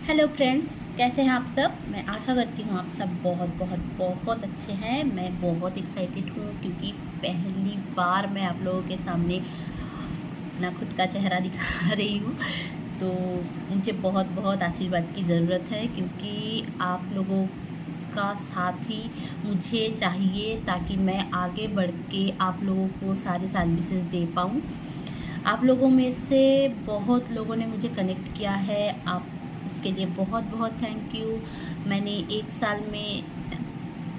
Hello friends, कैसे हैं आप सब। मैं आशा करती हूँ आप सब बहुत बहुत बहुत अच्छे हैं। मैं बहुत एक्साइटेड हूँ क्योंकि पहली बार मैं आप लोगों के सामने अपना खुद का चेहरा दिखा रही हूँ। तो मुझे बहुत बहुत आशीर्वाद की ज़रूरत है क्योंकि आप लोगों का साथ ही मुझे चाहिए ताकि मैं आगे बढ़ के आप लोगों को सारे सर्विसेज दे पाऊँ। आप लोगों में से बहुत लोगों ने मुझे कनेक्ट किया है, आप उसके लिए बहुत बहुत थैंक यू। मैंने एक साल में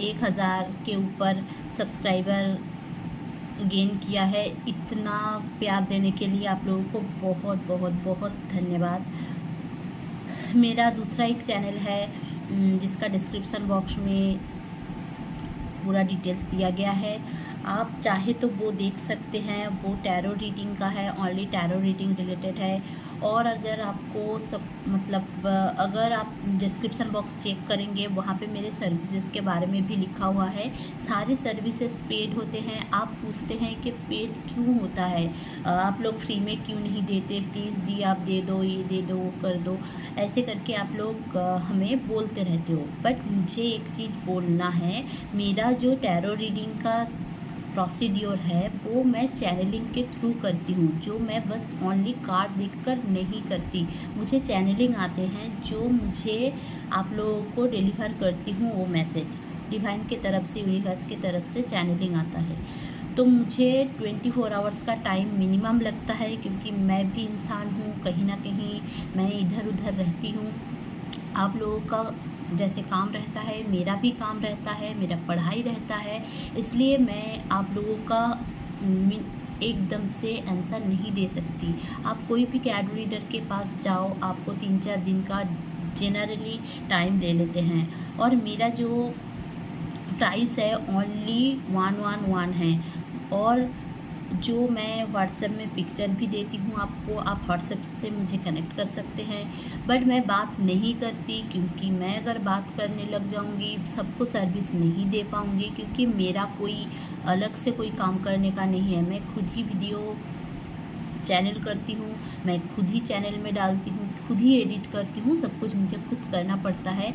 1000 के ऊपर सब्सक्राइबर गेन किया है। इतना प्यार देने के लिए आप लोगों को बहुत बहुत बहुत धन्यवाद। मेरा दूसरा एक चैनल है जिसका डिस्क्रिप्शन बॉक्स में पूरा डिटेल्स दिया गया है, आप चाहे तो वो देख सकते हैं। वो टैरो रीडिंग का है, ओनली टैरो रीडिंग रिलेटेड है। और अगर आपको अगर आप डिस्क्रिप्शन बॉक्स चेक करेंगे वहाँ पे मेरे सर्विसेज के बारे में भी लिखा हुआ है। सारे सर्विसेज पेड होते हैं। आप पूछते हैं कि पेड क्यों होता है, आप लोग फ्री में क्यों नहीं देते, प्लीज़ दी आप दे दो, ये दे दो, वो कर दो, ऐसे करके आप लोग हमें बोलते रहते हो। बट मुझे एक चीज़ बोलना है, मेरा जो टैरो रीडिंग का प्रोसीड्योर है वो मैं चैनलिंग के थ्रू करती हूँ, जो मैं बस ओनली कार्ड देखकर नहीं करती। मुझे चैनलिंग आते हैं जो मुझे आप लोगों को डिलीवर करती हूँ, वो मैसेज डिवाइन के तरफ से, यूनिवर्स की तरफ से चैनलिंग आता है। तो मुझे 24 आवर्स का टाइम मिनिमम लगता है क्योंकि मैं भी इंसान हूँ, कहीं ना कहीं मैं इधर उधर रहती हूँ। आप लोगों का जैसे काम रहता है मेरा भी काम रहता है, मेरा पढ़ाई रहता है, इसलिए मैं आप लोगों का एकदम से आंसर नहीं दे सकती। आप कोई भी कैड रीडर के पास जाओ, आपको 3-4 दिन का जनरली टाइम ले लेते हैं। और मेरा जो प्राइस है ओनली 111 है। और जो मैं व्हाट्सएप में पिक्चर भी देती हूँ आपको, आप व्हाट्सएप से मुझे कनेक्ट कर सकते हैं। बट मैं बात नहीं करती क्योंकि मैं अगर बात करने लग जाऊँगी सबको सर्विस नहीं दे पाऊँगी, क्योंकि मेरा कोई अलग से कोई काम करने का नहीं है। मैं खुद ही वीडियो चैनल करती हूँ, मैं खुद ही चैनल में डालती हूँ, खुद ही एडिट करती हूँ, सब कुछ मुझे खुद करना पड़ता है।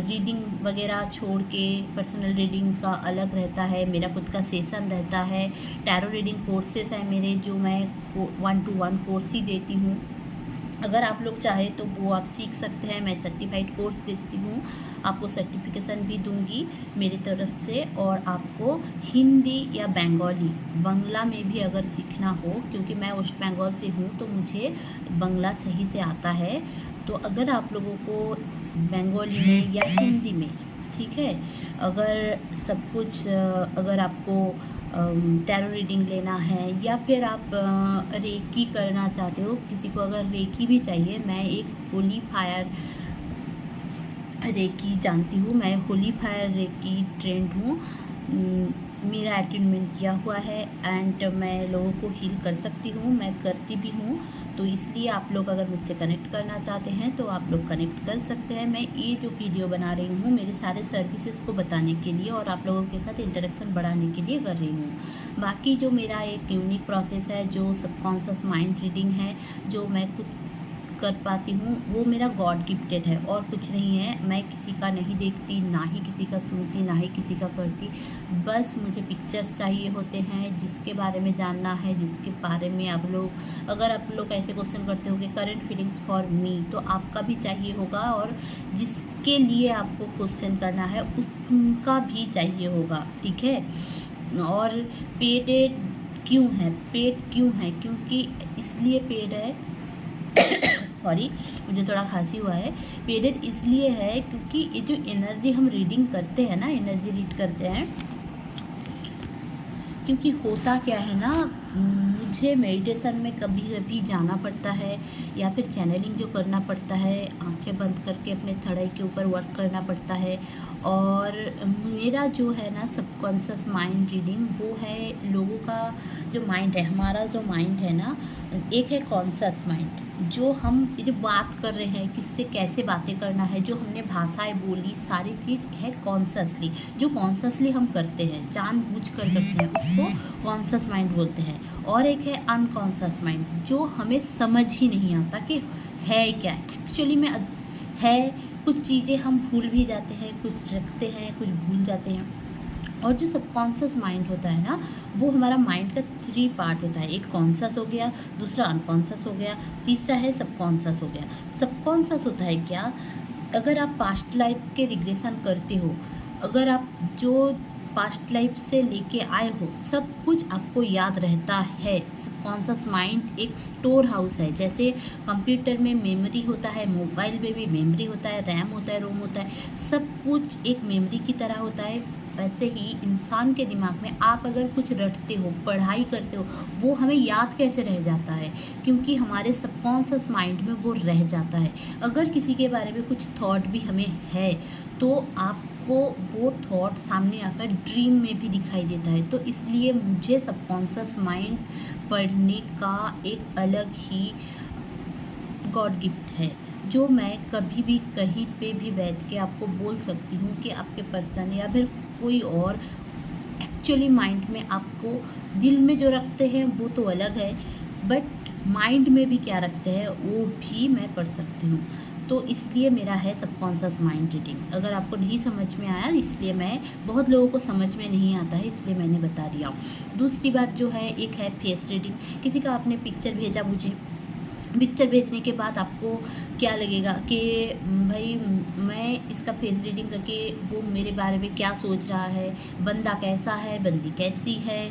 रीडिंग वगैरह छोड़ के पर्सनल रीडिंग का अलग रहता है, मेरा खुद का सेशन रहता है। टैरो रीडिंग कोर्सेस हैं मेरे, जो मैं 1-to-1 कोर्स ही देती हूँ। अगर आप लोग चाहें तो वो आप सीख सकते हैं। मैं सर्टिफाइड कोर्स देती हूँ, आपको सर्टिफिकेशन भी दूंगी मेरी तरफ से। और आपको हिंदी या बंगला में भी अगर सीखना हो, क्योंकि मैं वेस्ट बंगाल से हूँ तो मुझे बंगला सही से आता है। तो अगर आप लोगों को बंगाली में या हिंदी में, ठीक है, अगर सब कुछ अगर आपको टैरो रीडिंग लेना है या फिर आप रेकी करना चाहते हो, किसी को अगर रेकी भी चाहिए, मैं एक होली फायर रेकी जानती हूँ, मैं होली फायर रेकी ट्रेंड हूँ। मेरा अटेनमेंट किया हुआ है एंड मैं लोगों को हील कर सकती हूँ, मैं करती भी हूँ। तो इसलिए आप लोग अगर मुझसे कनेक्ट करना चाहते हैं तो आप लोग कनेक्ट कर सकते हैं। मैं ये जो वीडियो बना रही हूँ मेरे सारे सर्विसेज को बताने के लिए और आप लोगों के साथ इंटरेक्शन बढ़ाने के लिए कर रही हूँ। बाकी जो मेरा एक यूनिक प्रोसेस है, जो सबकॉन्शियस माइंड रीडिंग है, जो मैं खुद कर पाती हूँ, वो मेरा गॉड गिफ्टेड है और कुछ नहीं है। मैं किसी का नहीं देखती, ना ही किसी का सुनती, ना ही किसी का करती। बस मुझे पिक्चर्स चाहिए होते हैं जिसके बारे में जानना है, जिसके बारे में आप लोग, अगर आप लोग ऐसे क्वेश्चन करते हो कि करेंट फीलिंग्स फॉर मी, तो आपका भी चाहिए होगा। और जिसके लिए आपको क्वेश्चन करना है उसका भी चाहिए होगा, ठीक है। और पेड क्यों है, क्योंकि इसलिए पेड है सॉरी, मुझे थोड़ा खांसी हुआ है। पेडेड इसलिए है क्योंकि ये जो एनर्जी हम रीडिंग करते हैं ना, एनर्जी रीड करते हैं, क्योंकि होता क्या है ना, मुझे मेडिटेशन में कभी कभी जाना पड़ता है या फिर चैनलिंग जो करना पड़ता है, आंखें बंद करके अपने थड़ाई के ऊपर वर्क करना पड़ता है। और मेरा जो है ना सबकॉन्शियस माइंड रीडिंग, वो है लोगों का जो माइंड है, हमारा जो माइंड है ना, एक है कॉन्शियस माइंड, जो हम ये जो बात कर रहे हैं, किससे कैसे बातें करना है, जो हमने भाषाएं बोली, सारी चीज़ है कॉन्शियसली, जो कॉन्शियसली हम करते हैं, जानबूझ कर करते हैं, उसको कॉन्शियस माइंड बोलते हैं। और एक है अनकॉन्शियस माइंड, जो हमें समझ ही नहीं आता कि है क्या एक्चुअली में है। कुछ चीज़ें हम भूल भी जाते हैं, कुछ रखते हैं, कुछ भूल जाते हैं। और जो सबकॉन्शियस माइंड होता है ना, वो हमारा माइंड का 3 पार्ट होता है। एक कॉन्शियस हो गया, दूसरा अनकॉन्शियस हो गया, तीसरा है सबकॉन्शियस हो गया। सबकॉन्शियस होता है क्या, अगर आप पास्ट लाइफ के रिग्रेशन करते हो, अगर आप जो पास्ट लाइफ से लेके आए हो सब कुछ आपको याद रहता है। सबकॉन्शियस माइंड एक स्टोर हाउस है। जैसे कंप्यूटर में मेमोरी होता है, मोबाइल में भी मेमोरी होता है, रैम होता है, रोम होता है, सब कुछ एक मेमोरी की तरह होता है। वैसे ही इंसान के दिमाग में आप अगर कुछ रटते हो, पढ़ाई करते हो, वो हमें याद कैसे रह जाता है, क्योंकि हमारे सबकॉन्शियस माइंड में वो रह जाता है। अगर किसी के बारे में कुछ थॉट भी हमें है तो आपको वो थॉट सामने आकर ड्रीम में भी दिखाई देता है। तो इसलिए मुझे सबकॉन्शियस माइंड पढ़ने का एक अलग ही गॉड गिफ्ट है, जो मैं कभी भी कहीं पे भी बैठ के आपको बोल सकती हूँ कि आपके पर्सन या फिर कोई और एक्चुअली माइंड में आपको दिल में जो रखते हैं वो तो अलग है, बट माइंड में भी क्या रखते हैं वो भी मैं पढ़ सकती हूँ। तो इसलिए मेरा है सबकॉन्शियस माइंड रीडिंग। अगर आपको नहीं समझ में आया, इसलिए मैं, बहुत लोगों को समझ में नहीं आता है इसलिए मैंने बता दिया। दूसरी बात जो है, एक है फेस रीडिंग। किसी का आपने पिक्चर भेजा मुझे, पिक्चर भेजने के बाद आपको क्या लगेगा कि भाई मैं इसका फेस रीडिंग करके वो मेरे बारे में क्या सोच रहा है, बंदा कैसा है, बंदी कैसी है,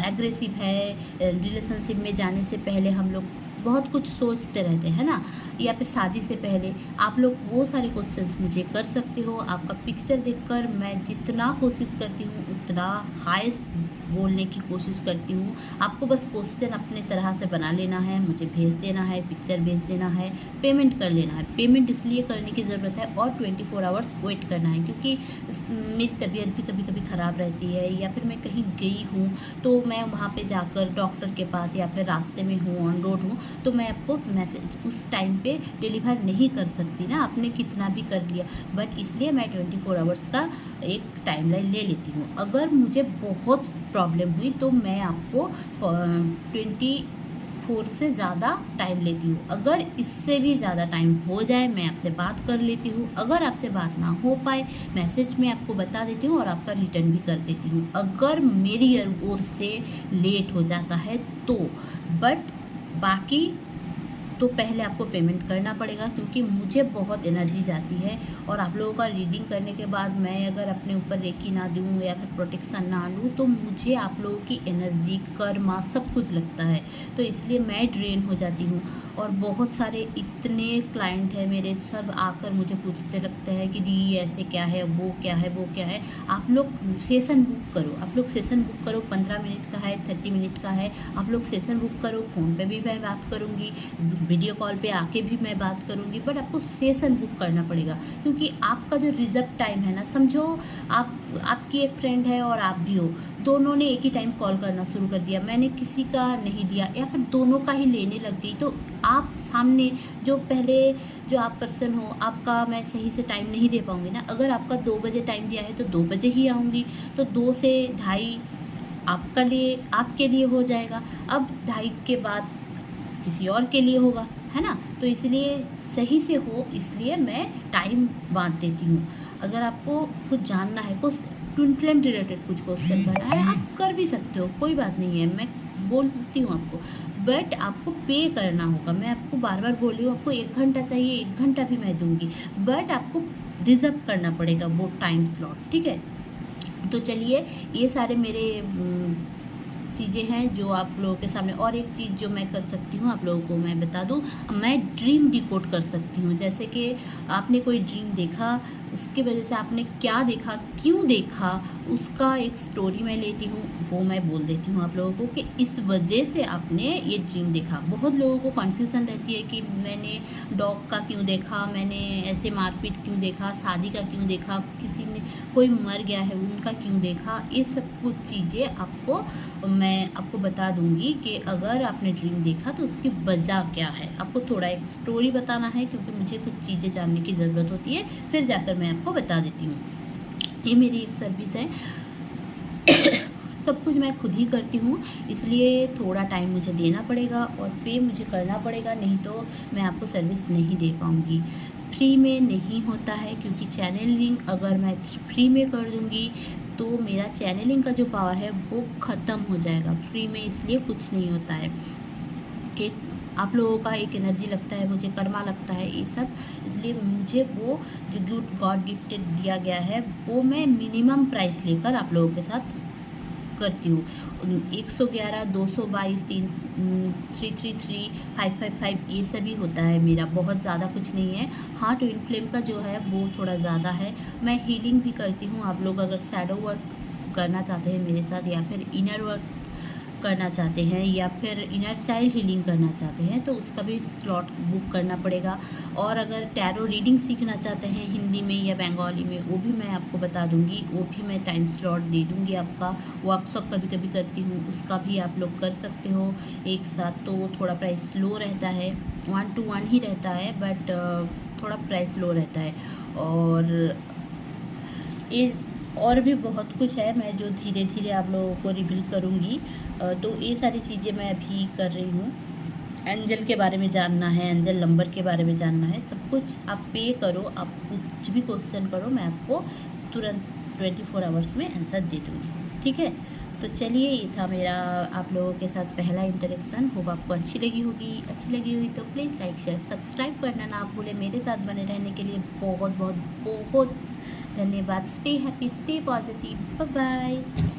एग्रेसिव है। रिलेशनशिप में जाने से पहले हम लोग बहुत कुछ सोचते रहते हैं ना, या फिर शादी से पहले आप लोग वो सारे क्वेश्चंस मुझे कर सकते हो। आपका पिक्चर देखकर मैं जितना कोशिश करती हूँ उतना हाईएस्ट बोलने की कोशिश करती हूँ। आपको बस क्वेश्चन अपने तरह से बना लेना है, मुझे भेज देना है, पिक्चर भेज देना है, पेमेंट कर लेना है। पेमेंट इसलिए करने की ज़रूरत है और 24 आवर्स वेट करना है, क्योंकि मेरी तबीयत भी कभी कभी ख़राब रहती है, या फिर मैं कहीं गई हूँ तो मैं वहाँ पे जाकर डॉक्टर के पास या फिर रास्ते में हूँ, ऑन रोड हूँ, तो मैं आपको मैसेज उस टाइम पे डिलीवर नहीं कर सकती ना, आपने कितना भी कर लिया। बट इसलिए मैं 24 आवर्स का एक टाइमलाइन ले लेती हूँ। अगर मुझे बहुत प्रॉब्लम हुई तो मैं आपको 24 से ज़्यादा टाइम लेती हूँ। अगर इससे भी ज़्यादा टाइम हो जाए मैं आपसे बात कर लेती हूँ। अगर आपसे बात ना हो पाए, मैसेज में आपको बता देती हूँ और आपका रिटर्न भी कर देती हूँ, अगर मेरी ओर से लेट हो जाता है तो। बट बाकी तो पहले आपको पेमेंट करना पड़ेगा, क्योंकि मुझे बहुत एनर्जी जाती है। और आप लोगों का रीडिंग करने के बाद मैं अगर अपने ऊपर रेकी ना दूँ या फिर प्रोटेक्शन ना लूँ तो मुझे आप लोगों की एनर्जी, कर्मा सब कुछ लगता है, तो इसलिए मैं ड्रेन हो जाती हूँ। और बहुत सारे इतने क्लाइंट हैं मेरे, सब आकर मुझे पूछते रखते हैं कि दी ऐसे क्या है, वो क्या है, वो क्या है। आप लोग सेशन बुक करो, आप लोग सेशन बुक करो, 15 मिनट का है, 30 मिनट का है, आप लोग सेशन बुक करो। फ़ोन पे भी मैं बात करूँगी, वीडियो कॉल पे आके भी मैं बात करूँगी, बट आपको सेशन बुक करना पड़ेगा, क्योंकि आपका जो रिजर्व टाइम है ना, समझो आपकी एक फ्रेंड है और आप भी हो, दोनों ने एक ही टाइम कॉल करना शुरू कर दिया, मैंने किसी का नहीं दिया, या फिर दोनों का ही लेने लग गई, तो आप सामने जो पहले जो आप पर्सन हो, आपका मैं सही से टाइम नहीं दे पाऊँगी ना। अगर आपका 2 बजे टाइम दिया है तो 2 बजे ही आऊँगी, तो 2 से 2:30 आपके लिए हो जाएगा। अब 2:30 के बाद किसी और के लिए होगा, है ना। तो इसलिए सही से हो, इसलिए मैं टाइम बांट देती हूँ। अगर आपको कुछ जानना है, कुछ ट्विन फ्लेम रिलेटेड कुछ क्वेश्चन करना है, आप कर भी सकते हो, कोई बात नहीं है, मैं बोलती हूँ आपको, बट आपको पे करना होगा। मैं आपको बार बार बोल रही हूँ, आपको 1 घंटा चाहिए, 1 घंटा भी मैं दूँगी, बट आपको रिजर्व करना पड़ेगा वो टाइम स्लॉट, ठीक है। तो चलिए, ये सारे मेरे चीज़ें हैं जो आप लोगों के सामने। और एक चीज़ जो मैं कर सकती हूँ आप लोगों को मैं बता दूँ, मैं ड्रीम डिकोड कर सकती हूँ। जैसे कि आपने कोई ड्रीम देखा, उसकी वजह से आपने क्या देखा, क्यों देखा, उसका एक स्टोरी मैं लेती हूँ, वो मैं बोल देती हूँ आप लोगों को कि इस वजह से आपने ये ड्रीम देखा। बहुत लोगों को कन्फ्यूज़न रहती है कि मैंने डॉग का क्यों देखा, मैंने ऐसे मारपीट क्यों देखा, शादी का क्यों देखा, किसी ने कोई मर गया है उनका क्यों देखा। ये सब कुछ चीज़ें आपको मैं आपको बता दूंगी कि अगर आपने ड्रीम देखा तो उसकी वजह क्या है। आपको थोड़ा एक स्टोरी बताना है, क्योंकि मुझे कुछ चीज़ें जानने की ज़रूरत होती है, फिर जाकर मैं आपको बता देती हूँ। ये मेरी एक सर्विस है। सब कुछ मैं खुद ही करती हूँ, इसलिए थोड़ा टाइम मुझे देना पड़ेगा और पे मुझे करना पड़ेगा, नहीं तो मैं आपको सर्विस नहीं दे पाऊँगी। फ्री में नहीं होता है, क्योंकि चैनलिंग अगर मैं फ्री में कर दूँगी तो मेरा चैनलिंग का जो पावर है वो ख़त्म हो जाएगा। फ्री में इसलिए कुछ नहीं होता है। एक आप लोगों का एक एनर्जी लगता है, मुझे कर्मा लगता है ये सब, इसलिए मुझे वो जो गॉड गिफ्टेड दिया गया है वो मैं मिनिमम प्राइस लेकर आप लोगों के साथ करती हूँ। 111, 222, 333, 555 ये सभी होता है मेरा, बहुत ज़्यादा कुछ नहीं है। हाँ, ट्विन फ्लेम का जो है वो थोड़ा ज़्यादा है। मैं हीलिंग भी करती हूँ। आप लोग अगर शैडो वर्क करना चाहते हैं मेरे साथ, या फिर इनर वर्क करना चाहते हैं, या फिर इनर चाइल्ड हीलिंग करना चाहते हैं, तो उसका भी स्लॉट बुक करना पड़ेगा। और अगर टैरो रीडिंग सीखना चाहते हैं हिंदी में या बंगाली में, वो भी मैं आपको बता दूंगी, वो भी मैं टाइम स्लॉट दे दूंगी आपका। वर्कशॉप कभी कभी करती हूँ, उसका भी आप लोग कर सकते हो एक साथ। तो थोड़ा प्राइस लो रहता है, 1 to 1 ही रहता है, बट थोड़ा प्राइस लो रहता है। और ये और भी बहुत कुछ है, मैं जो धीरे धीरे आप लोगों को रिवील करूँगी। तो ये सारी चीज़ें मैं अभी कर रही हूँ। एंजल के बारे में जानना है, एंजल नंबर के बारे में जानना है, सब कुछ आप पे करो, आप कुछ भी क्वेश्चन करो, मैं आपको तुरंत 24 आवर्स में आंसर दे दूँगी। ठीक है, तो चलिए, ये था मेरा आप लोगों के साथ पहला इंटरेक्शन। होप आपको अच्छी लगी होगी तो प्लीज़ लाइक शेयर सब्सक्राइब करना ना भूलें। मेरे साथ बने रहने के लिए बहुत बहुत बहुत धन्यवाद। Stay happy, stay positive, bye bye.